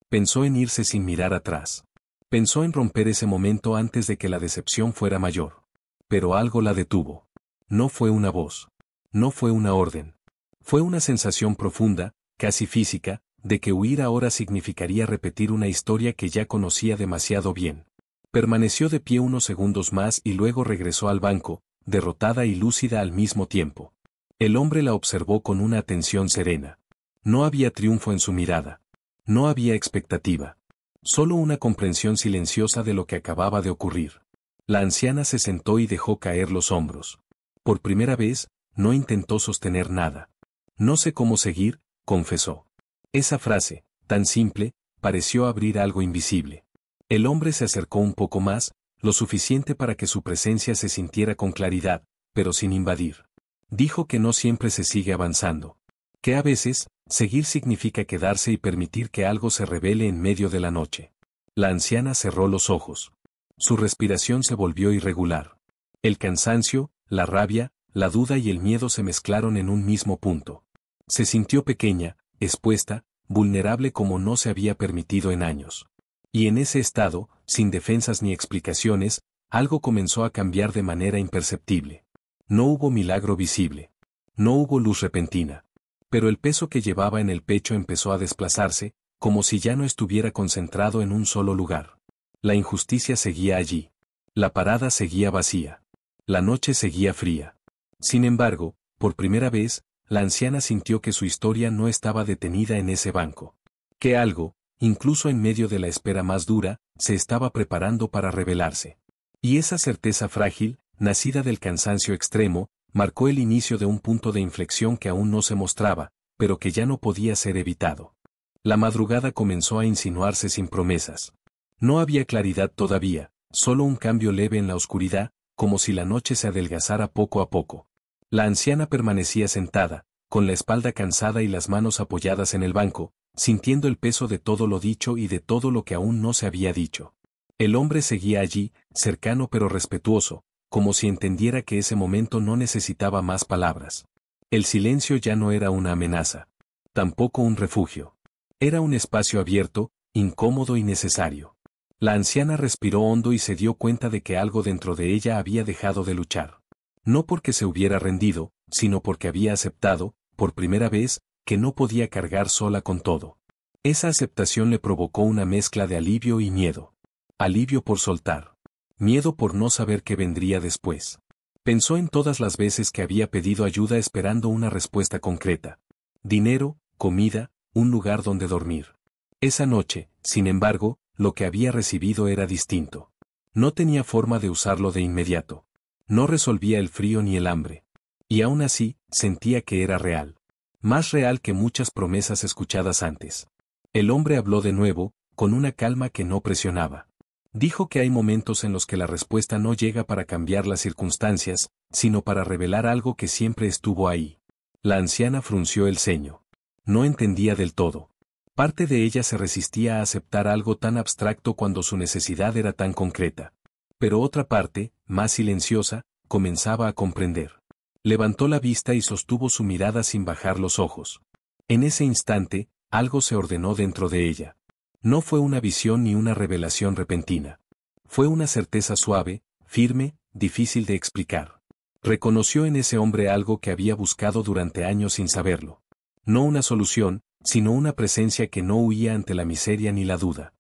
A: Pensó en irse sin mirar atrás. Pensó en romper ese momento antes de que la decepción fuera mayor. Pero algo la detuvo. No fue una voz. No fue una orden. Fue una sensación profunda, casi física, de que huir ahora significaría repetir una historia que ya conocía demasiado bien. Permaneció de pie unos segundos más y luego regresó al banco, derrotada y lúcida al mismo tiempo. El hombre la observó con una atención serena. No había triunfo en su mirada. No había expectativa. Solo una comprensión silenciosa de lo que acababa de ocurrir. La anciana se sentó y dejó caer los hombros. Por primera vez, no intentó sostener nada. No sé cómo seguir, confesó. Esa frase, tan simple, pareció abrir algo invisible. El hombre se acercó un poco más, lo suficiente para que su presencia se sintiera con claridad, pero sin invadir. Dijo que no siempre se sigue avanzando. Que a veces, seguir significa quedarse y permitir que algo se revele en medio de la noche. La anciana cerró los ojos. Su respiración se volvió irregular. El cansancio, la rabia, la duda y el miedo se mezclaron en un mismo punto. Se sintió pequeña, expuesta, vulnerable como no se había permitido en años. Y en ese estado, sin defensas ni explicaciones, algo comenzó a cambiar de manera imperceptible. No hubo milagro visible. No hubo luz repentina. Pero el peso que llevaba en el pecho empezó a desplazarse, como si ya no estuviera concentrado en un solo lugar. La injusticia seguía allí. La parada seguía vacía. La noche seguía fría. Sin embargo, por primera vez, la anciana sintió que su historia no estaba detenida en ese banco. Que algo, incluso en medio de la espera más dura, se estaba preparando para revelarse. Y esa certeza frágil, nacida del cansancio extremo, marcó el inicio de un punto de inflexión que aún no se mostraba, pero que ya no podía ser evitado. La madrugada comenzó a insinuarse sin promesas. No había claridad todavía, solo un cambio leve en la oscuridad, como si la noche se adelgazara poco a poco. La anciana permanecía sentada, con la espalda cansada y las manos apoyadas en el banco, sintiendo el peso de todo lo dicho y de todo lo que aún no se había dicho. El hombre seguía allí, cercano pero respetuoso, como si entendiera que ese momento no necesitaba más palabras. El silencio ya no era una amenaza. Tampoco un refugio. Era un espacio abierto, incómodo y necesario. La anciana respiró hondo y se dio cuenta de que algo dentro de ella había dejado de luchar. No porque se hubiera rendido, sino porque había aceptado, por primera vez, que no podía cargar sola con todo. Esa aceptación le provocó una mezcla de alivio y miedo. Alivio por soltar. Miedo por no saber qué vendría después. Pensó en todas las veces que había pedido ayuda esperando una respuesta concreta. Dinero, comida, un lugar donde dormir. Esa noche, sin embargo, lo que había recibido era distinto. No tenía forma de usarlo de inmediato. No resolvía el frío ni el hambre. Y aún así, sentía que era real. Más real que muchas promesas escuchadas antes. El hombre habló de nuevo, con una calma que no presionaba. Dijo que hay momentos en los que la respuesta no llega para cambiar las circunstancias, sino para revelar algo que siempre estuvo ahí. La anciana frunció el ceño. No entendía del todo. Parte de ella se resistía a aceptar algo tan abstracto cuando su necesidad era tan concreta. Pero otra parte, más silenciosa, comenzaba a comprender. Levantó la vista y sostuvo su mirada sin bajar los ojos. En ese instante, algo se ordenó dentro de ella. No fue una visión ni una revelación repentina. Fue una certeza suave, firme, difícil de explicar. Reconoció en ese hombre algo que había buscado durante años sin saberlo. No una solución, sino una presencia que no huía ante la miseria ni la duda.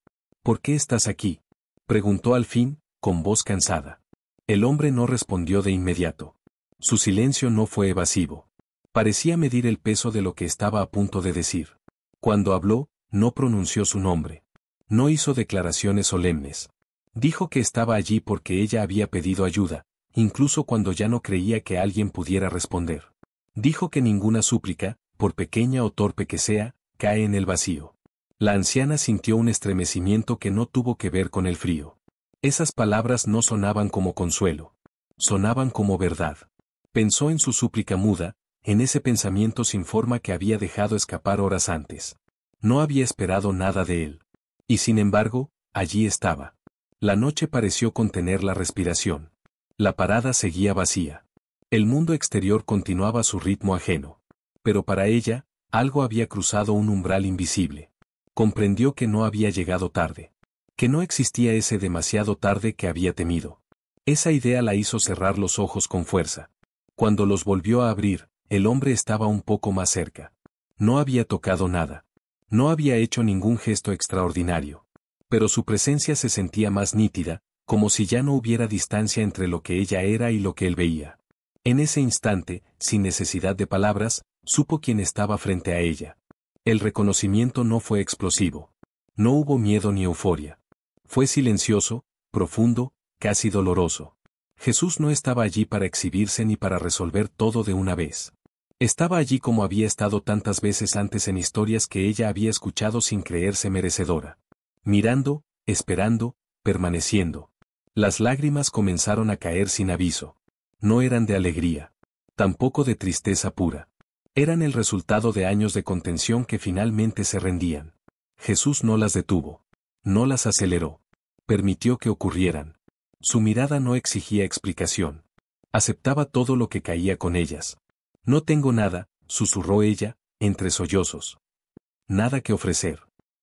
A: ¿Por qué estás aquí?, preguntó al fin, con voz cansada. El hombre no respondió de inmediato. Su silencio no fue evasivo. Parecía medir el peso de lo que estaba a punto de decir. Cuando habló, no pronunció su nombre. No hizo declaraciones solemnes. Dijo que estaba allí porque ella había pedido ayuda, incluso cuando ya no creía que alguien pudiera responder. Dijo que ninguna súplica, por pequeña o torpe que sea, cae en el vacío. La anciana sintió un estremecimiento que no tuvo que ver con el frío. Esas palabras no sonaban como consuelo. Sonaban como verdad. Pensó en su súplica muda, en ese pensamiento sin forma que había dejado escapar horas antes. No había esperado nada de él. Y sin embargo, allí estaba. La noche pareció contener la respiración. La parada seguía vacía. El mundo exterior continuaba a su ritmo ajeno. Pero para ella, algo había cruzado un umbral invisible. Comprendió que no había llegado tarde. Que no existía ese demasiado tarde que había temido. Esa idea la hizo cerrar los ojos con fuerza. Cuando los volvió a abrir, el hombre estaba un poco más cerca. No había tocado nada. No había hecho ningún gesto extraordinario. Pero su presencia se sentía más nítida, como si ya no hubiera distancia entre lo que ella era y lo que él veía. En ese instante, sin necesidad de palabras, supo quién estaba frente a ella. El reconocimiento no fue explosivo. No hubo miedo ni euforia. Fue silencioso, profundo, casi doloroso. Jesús no estaba allí para exhibirse ni para resolver todo de una vez. Estaba allí como había estado tantas veces antes en historias que ella había escuchado sin creerse merecedora. Mirando, esperando, permaneciendo. Las lágrimas comenzaron a caer sin aviso. No eran de alegría. Tampoco de tristeza pura. Eran el resultado de años de contención que finalmente se rendían. Jesús no las detuvo. No las aceleró. Permitió que ocurrieran. Su mirada no exigía explicación. Aceptaba todo lo que caía con ellas. No tengo nada, susurró ella, entre sollozos. Nada que ofrecer.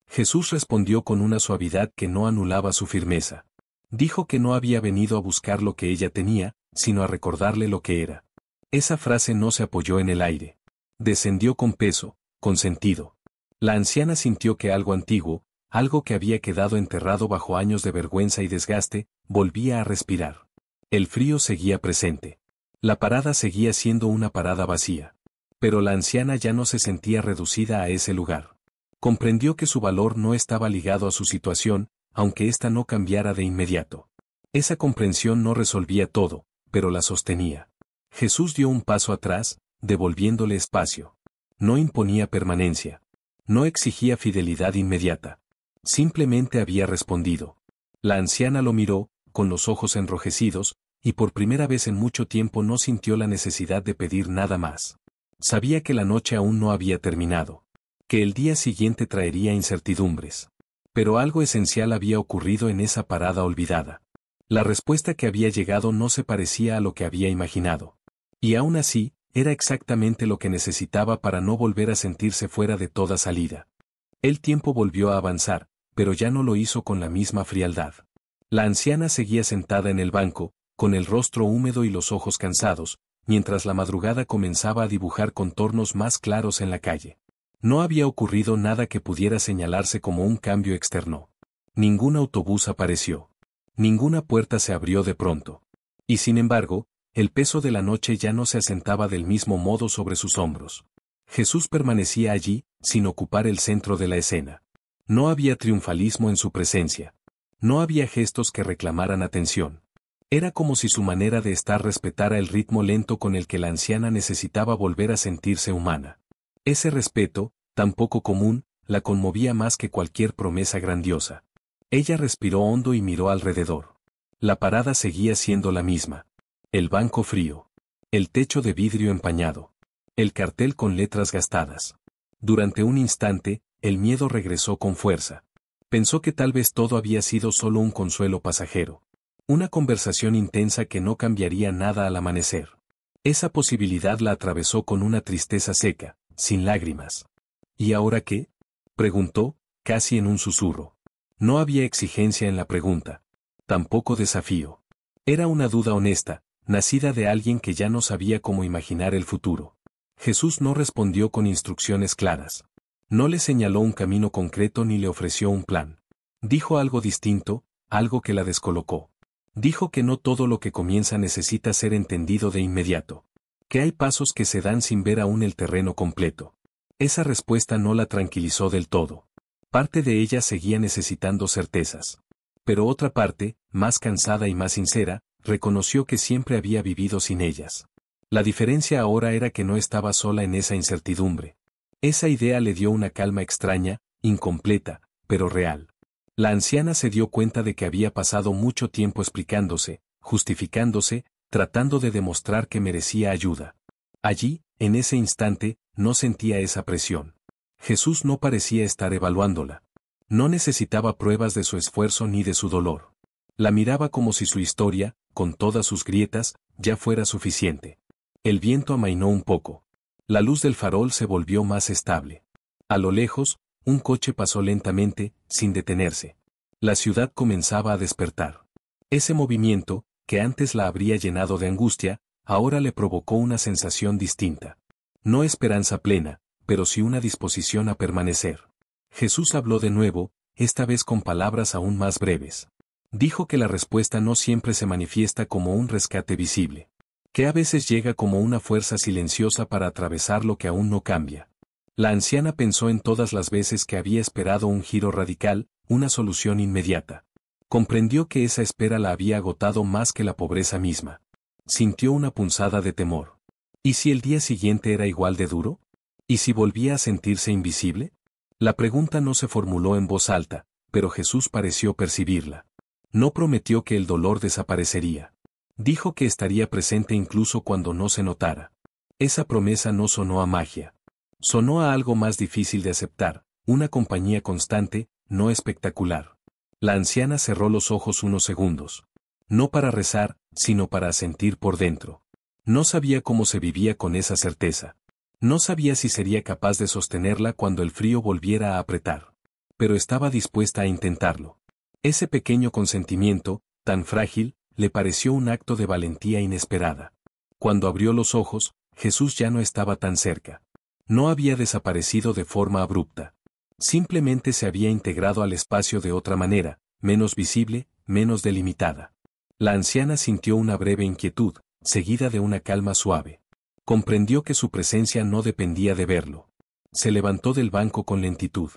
A: Jesús respondió con una suavidad que no anulaba su firmeza. Dijo que no había venido a buscar lo que ella tenía, sino a recordarle lo que era. Esa frase no se apoyó en el aire. Descendió con peso, con sentido. La anciana sintió que algo antiguo, algo que había quedado enterrado bajo años de vergüenza y desgaste, volvía a respirar. El frío seguía presente. La parada seguía siendo una parada vacía. Pero la anciana ya no se sentía reducida a ese lugar. Comprendió que su valor no estaba ligado a su situación, aunque ésta no cambiara de inmediato. Esa comprensión no resolvía todo, pero la sostenía. Jesús dio un paso atrás, devolviéndole espacio. No imponía permanencia. No exigía fidelidad inmediata. Simplemente había respondido. La anciana lo miró, con los ojos enrojecidos, y por primera vez en mucho tiempo no sintió la necesidad de pedir nada más. Sabía que la noche aún no había terminado. Que el día siguiente traería incertidumbres. Pero algo esencial había ocurrido en esa parada olvidada. La respuesta que había llegado no se parecía a lo que había imaginado. Y aún así, era exactamente lo que necesitaba para no volver a sentirse fuera de toda salida. El tiempo volvió a avanzar, pero ya no lo hizo con la misma frialdad. La anciana seguía sentada en el banco, con el rostro húmedo y los ojos cansados, mientras la madrugada comenzaba a dibujar contornos más claros en la calle. No había ocurrido nada que pudiera señalarse como un cambio externo. Ningún autobús apareció. Ninguna puerta se abrió de pronto. Y sin embargo, el peso de la noche ya no se asentaba del mismo modo sobre sus hombros. Jesús permanecía allí, sin ocupar el centro de la escena. No había triunfalismo en su presencia. No había gestos que reclamaran atención. Era como si su manera de estar respetara el ritmo lento con el que la anciana necesitaba volver a sentirse humana. Ese respeto, tan poco común, la conmovía más que cualquier promesa grandiosa. Ella respiró hondo y miró alrededor. La parada seguía siendo la misma. El banco frío. El techo de vidrio empañado. El cartel con letras gastadas. Durante un instante, el miedo regresó con fuerza. Pensó que tal vez todo había sido solo un consuelo pasajero. Una conversación intensa que no cambiaría nada al amanecer. Esa posibilidad la atravesó con una tristeza seca, sin lágrimas. ¿Y ahora qué?, preguntó, casi en un susurro. No había exigencia en la pregunta. Tampoco desafío. Era una duda honesta, nacida de alguien que ya no sabía cómo imaginar el futuro. Jesús no respondió con instrucciones claras. No le señaló un camino concreto ni le ofreció un plan. Dijo algo distinto, algo que la descolocó. Dijo que no todo lo que comienza necesita ser entendido de inmediato. Que hay pasos que se dan sin ver aún el terreno completo. Esa respuesta no la tranquilizó del todo. Parte de ella seguía necesitando certezas. Pero otra parte, más cansada y más sincera, reconoció que siempre había vivido sin ellas. La diferencia ahora era que no estaba sola en esa incertidumbre. Esa idea le dio una calma extraña, incompleta, pero real. La anciana se dio cuenta de que había pasado mucho tiempo explicándose, justificándose, tratando de demostrar que merecía ayuda. Allí, en ese instante, no sentía esa presión. Jesús no parecía estar evaluándola. No necesitaba pruebas de su esfuerzo ni de su dolor. La miraba como si su historia, con todas sus grietas, ya fuera suficiente. El viento amainó un poco. La luz del farol se volvió más estable. A lo lejos, un coche pasó lentamente, sin detenerse. La ciudad comenzaba a despertar. Ese movimiento, que antes la habría llenado de angustia, ahora le provocó una sensación distinta. No esperanza plena, pero sí una disposición a permanecer. Jesús habló de nuevo, esta vez con palabras aún más breves. Dijo que la respuesta no siempre se manifiesta como un rescate visible, que a veces llega como una fuerza silenciosa para atravesar lo que aún no cambia. La anciana pensó en todas las veces que había esperado un giro radical, una solución inmediata. Comprendió que esa espera la había agotado más que la pobreza misma. Sintió una punzada de temor. ¿Y si el día siguiente era igual de duro? ¿Y si volvía a sentirse invisible? La pregunta no se formuló en voz alta, pero Jesús pareció percibirla. No prometió que el dolor desaparecería. Dijo que estaría presente incluso cuando no se notara. Esa promesa no sonó a magia. Sonó a algo más difícil de aceptar, una compañía constante, no espectacular. La anciana cerró los ojos unos segundos. No para rezar, sino para sentir por dentro. No sabía cómo se vivía con esa certeza. No sabía si sería capaz de sostenerla cuando el frío volviera a apretar. Pero estaba dispuesta a intentarlo. Ese pequeño consentimiento, tan frágil, le pareció un acto de valentía inesperada. Cuando abrió los ojos, Jesús ya no estaba tan cerca. No había desaparecido de forma abrupta. Simplemente se había integrado al espacio de otra manera, menos visible, menos delimitada. La anciana sintió una breve inquietud, seguida de una calma suave. Comprendió que su presencia no dependía de verlo. Se levantó del banco con lentitud.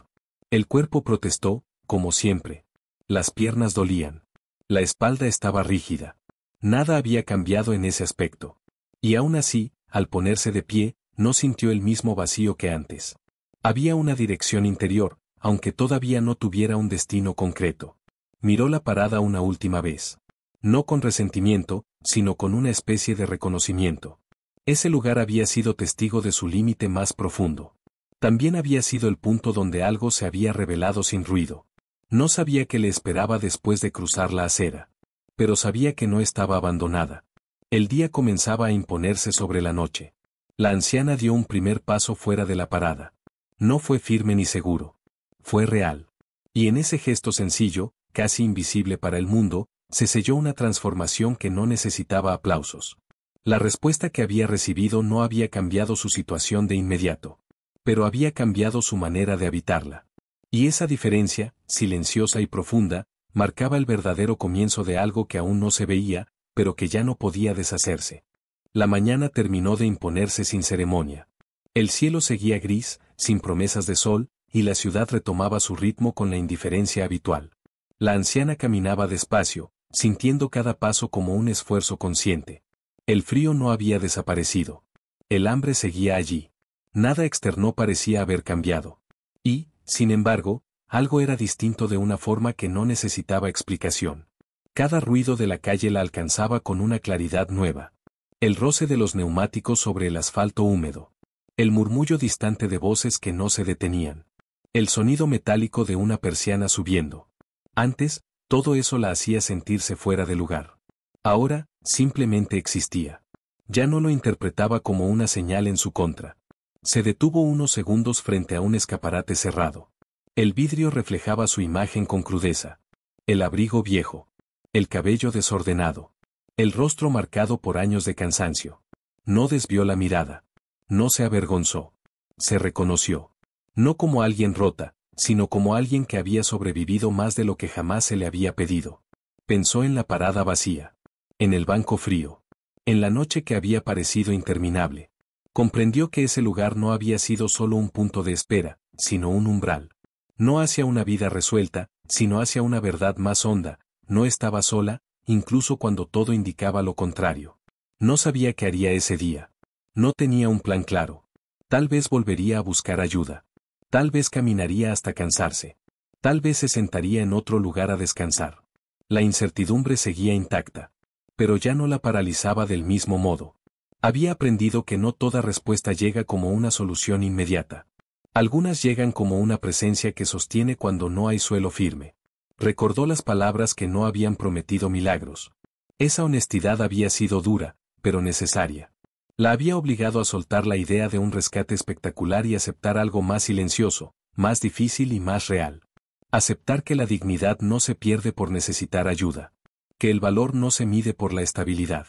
A: El cuerpo protestó, como siempre. Las piernas dolían. La espalda estaba rígida. Nada había cambiado en ese aspecto. Y aún así, al ponerse de pie, no sintió el mismo vacío que antes. Había una dirección interior, aunque todavía no tuviera un destino concreto. Miró la parada una última vez. No con resentimiento, sino con una especie de reconocimiento. Ese lugar había sido testigo de su límite más profundo. También había sido el punto donde algo se había revelado sin ruido. No sabía qué le esperaba después de cruzar la acera. Pero sabía que no estaba abandonada. El día comenzaba a imponerse sobre la noche. La anciana dio un primer paso fuera de la parada. No fue firme ni seguro. Fue real. Y en ese gesto sencillo, casi invisible para el mundo, se selló una transformación que no necesitaba aplausos. La respuesta que había recibido no había cambiado su situación de inmediato. Pero había cambiado su manera de habitarla. Y esa diferencia, silenciosa y profunda, marcaba el verdadero comienzo de algo que aún no se veía, pero que ya no podía deshacerse. La mañana terminó de imponerse sin ceremonia. El cielo seguía gris, sin promesas de sol, y la ciudad retomaba su ritmo con la indiferencia habitual. La anciana caminaba despacio, sintiendo cada paso como un esfuerzo consciente. El frío no había desaparecido. El hambre seguía allí. Nada externo parecía haber cambiado. Y, sin embargo, algo era distinto de una forma que no necesitaba explicación. Cada ruido de la calle la alcanzaba con una claridad nueva. El roce de los neumáticos sobre el asfalto húmedo. El murmullo distante de voces que no se detenían. El sonido metálico de una persiana subiendo. Antes, todo eso la hacía sentirse fuera de lugar. Ahora, simplemente existía. Ya no lo interpretaba como una señal en su contra. Se detuvo unos segundos frente a un escaparate cerrado. El vidrio reflejaba su imagen con crudeza. El abrigo viejo. El cabello desordenado. El rostro marcado por años de cansancio. No desvió la mirada. No se avergonzó. Se reconoció. No como alguien rota, sino como alguien que había sobrevivido más de lo que jamás se le había pedido. Pensó en la parada vacía. En el banco frío. En la noche que había parecido interminable. Comprendió que ese lugar no había sido solo un punto de espera, sino un umbral. No hacia una vida resuelta, sino hacia una verdad más honda. No estaba sola, incluso cuando todo indicaba lo contrario. No sabía qué haría ese día. No tenía un plan claro. Tal vez volvería a buscar ayuda. Tal vez caminaría hasta cansarse. Tal vez se sentaría en otro lugar a descansar. La incertidumbre seguía intacta. Pero ya no la paralizaba del mismo modo. Había aprendido que no toda respuesta llega como una solución inmediata. Algunas llegan como una presencia que sostiene cuando no hay suelo firme. Recordó las palabras que no habían prometido milagros. Esa honestidad había sido dura, pero necesaria. La había obligado a soltar la idea de un rescate espectacular y aceptar algo más silencioso, más difícil y más real. Aceptar que la dignidad no se pierde por necesitar ayuda. Que el valor no se mide por la estabilidad.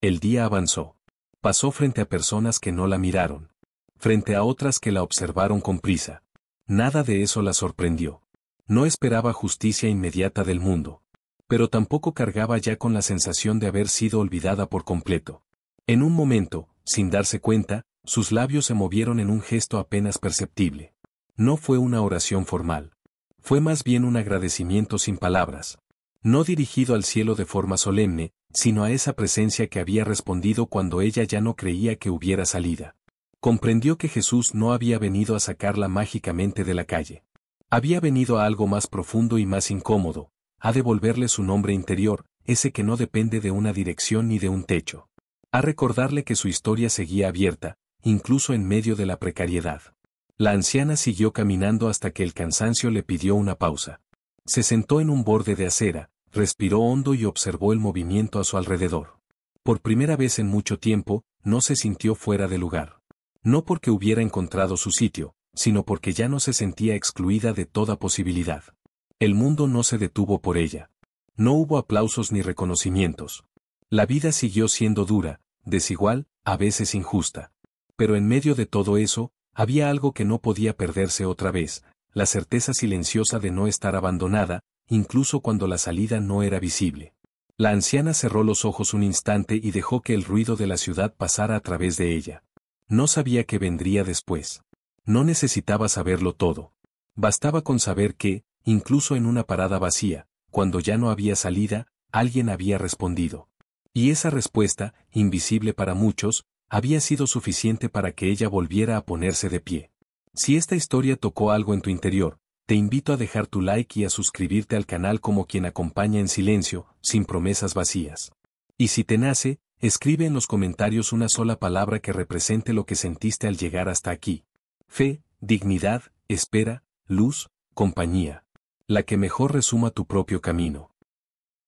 A: El día avanzó. Pasó frente a personas que no la miraron. Frente a otras que la observaron con prisa. Nada de eso la sorprendió. No esperaba justicia inmediata del mundo. Pero tampoco cargaba ya con la sensación de haber sido olvidada por completo. En un momento, sin darse cuenta, sus labios se movieron en un gesto apenas perceptible. No fue una oración formal. Fue más bien un agradecimiento sin palabras. No dirigido al cielo de forma solemne, sino a esa presencia que había respondido cuando ella ya no creía que hubiera salida. Comprendió que Jesús no había venido a sacarla mágicamente de la calle. Había venido a algo más profundo y más incómodo, a devolverle su nombre interior, ese que no depende de una dirección ni de un techo. A recordarle que su historia seguía abierta, incluso en medio de la precariedad. La anciana siguió caminando hasta que el cansancio le pidió una pausa. Se sentó en un borde de acera, respiró hondo y observó el movimiento a su alrededor. Por primera vez en mucho tiempo, no se sintió fuera de lugar. No porque hubiera encontrado su sitio, sino porque ya no se sentía excluida de toda posibilidad. El mundo no se detuvo por ella. No hubo aplausos ni reconocimientos. La vida siguió siendo dura, desigual, a veces injusta. Pero en medio de todo eso, había algo que no podía perderse otra vez, la certeza silenciosa de no estar abandonada, incluso cuando la salida no era visible. La anciana cerró los ojos un instante y dejó que el ruido de la ciudad pasara a través de ella. No sabía qué vendría después. No necesitaba saberlo todo. Bastaba con saber que, incluso en una parada vacía, cuando ya no había salida, alguien había respondido. Y esa respuesta, invisible para muchos, había sido suficiente para que ella volviera a ponerse de pie. Si esta historia tocó algo en tu interior, te invito a dejar tu like y a suscribirte al canal como quien acompaña en silencio, sin promesas vacías. Y si te nace, escribe en los comentarios una sola palabra que represente lo que sentiste al llegar hasta aquí. Fe, dignidad, espera, luz, compañía. La que mejor resuma tu propio camino.